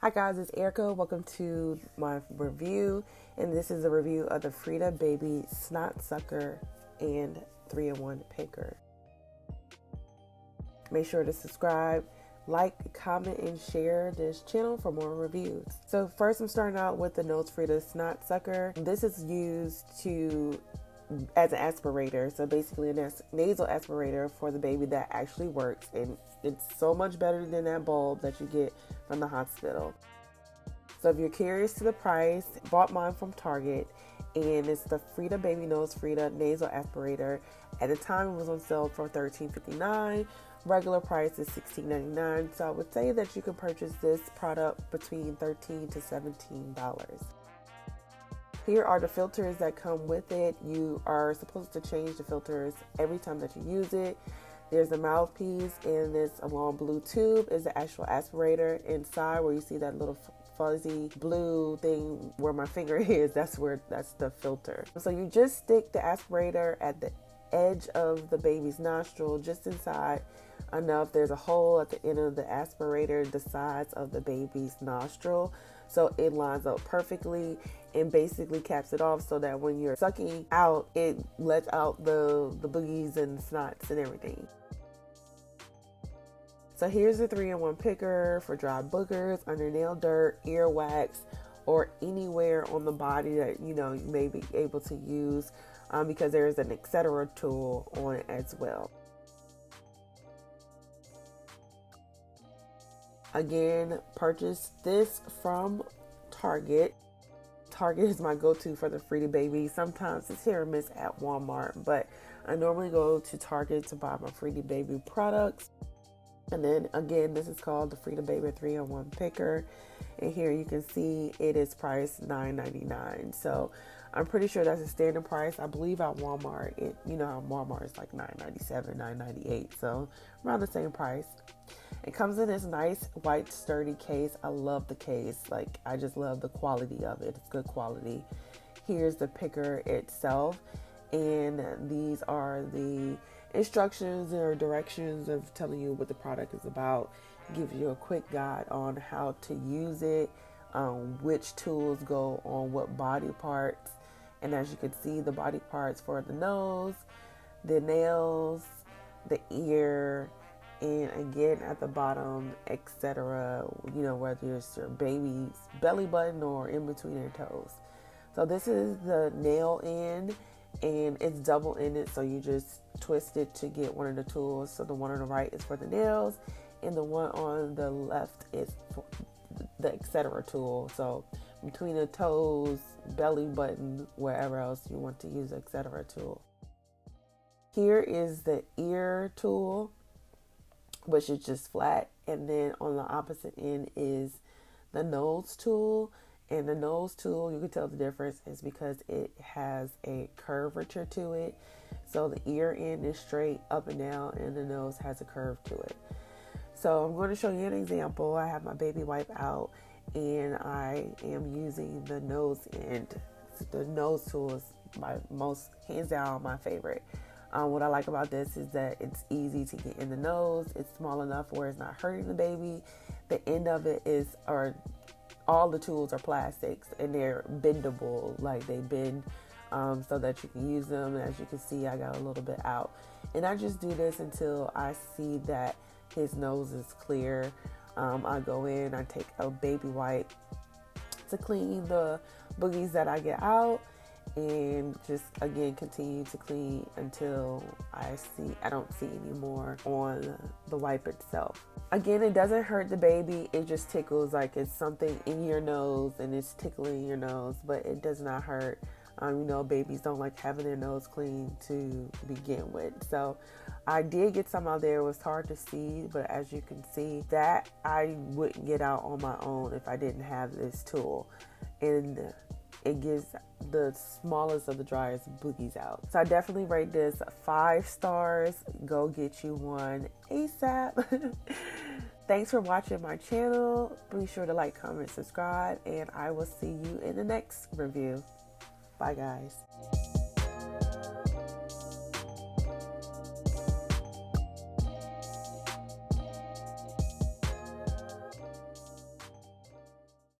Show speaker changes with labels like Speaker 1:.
Speaker 1: Hi guys, it's Erika. Welcome to my review, and this is a review of the Fridababy Snotsucker and 3-in-1 Picker. Make sure to subscribe, like, comment, and share this channel for more reviews. So first I'm starting out with the Nosefrida Snotsucker. This is used as an aspirator, so basically a nasal aspirator for the baby that actually works, and it's so much better than that bulb that you get from the hospital. So if you're curious to the price, bought mine from Target, and it's the Fridababy Nosefrida nasal aspirator. At the time it was on sale for $13.59. Regular price is $16.99. So I would say that you can purchase this product between $13 to $17. Here are the filters that come with it. You are supposed to change the filters every time that you use it. There's a mouthpiece, and this long blue tube is the actual aspirator. Inside, where you see that little fuzzy blue thing where my finger is, that's the filter. So you just stick the aspirator at the edge of the baby's nostril, just inside enough. There's a hole at the end of the aspirator the size of the baby's nostril, so it lines up perfectly and basically caps it off so that when you're sucking out, it lets out the boogies and snots and everything. So here's the 3-in-1 picker for dry boogers, under nail dirt, earwax, or anywhere on the body that you may be able to use, because there's an etc. tool on it as well. Again, purchase this from Target. Target is my go-to for the Fridababy. Sometimes it's hit or miss at Walmart, but I normally go to Target to buy my Fridababy products. And then again, this is called the Fridababy 3-in-1 Picker. And here you can see it is priced $9.99. So I'm pretty sure that's a standard price. I believe at Walmart, how Walmart is like $9.97, $9.98. So around the same price. It comes in this nice white sturdy case. I love the case. I just love the quality of it. It's good quality. Here's the picker itself, and these are the instructions or directions of telling you what the product is about. Gives you a quick guide on how to use it, which tools go on what body parts, and as you can see, the body parts for the nose, the nails, the ear, and again at the bottom, etc. Whether it's your baby's belly button or in between their toes. So this is the nail end, and it's double-ended, so you just twist it to get one of the tools. So the one on the right is for the nails, and the one on the left is for the etc. tool. So between the toes, belly button, wherever else you want to use the etc. tool. Here is the ear tool, which is just flat, and then on the opposite end is the nose tool. And the nose tool, you can tell the difference is because it has a curvature to it. So the ear end is straight up and down, and the nose has a curve to it. So I'm going to show you an example. I have my baby wipe out, and I am using the nose end. The nose tool is hands down my favorite. What I like about this is that it's easy to get in the nose. It's small enough where it's not hurting the baby. The end of it all the tools are plastics, and they're bendable, they bend so that you can use them. And as you can see, I got a little bit out, and I just do this until I see that his nose is clear. I go in, I take a baby wipe to clean the boogies that I get out, and just again continue to clean until I don't see any more on the wipe itself. Again, it doesn't hurt the baby, it just tickles, like it's something in your nose and it's tickling your nose, but it does not hurt. Babies don't like having their nose clean to begin with. So I did get some out there. It was hard to see, but as you can see, that I wouldn't get out on my own if I didn't have this tool. And it gives the smallest of the driest boogies out. So I definitely rate this 5 stars. Go get you one ASAP. Thanks for watching my channel. Be sure to like, comment, subscribe, and I will see you in the next review. Bye guys.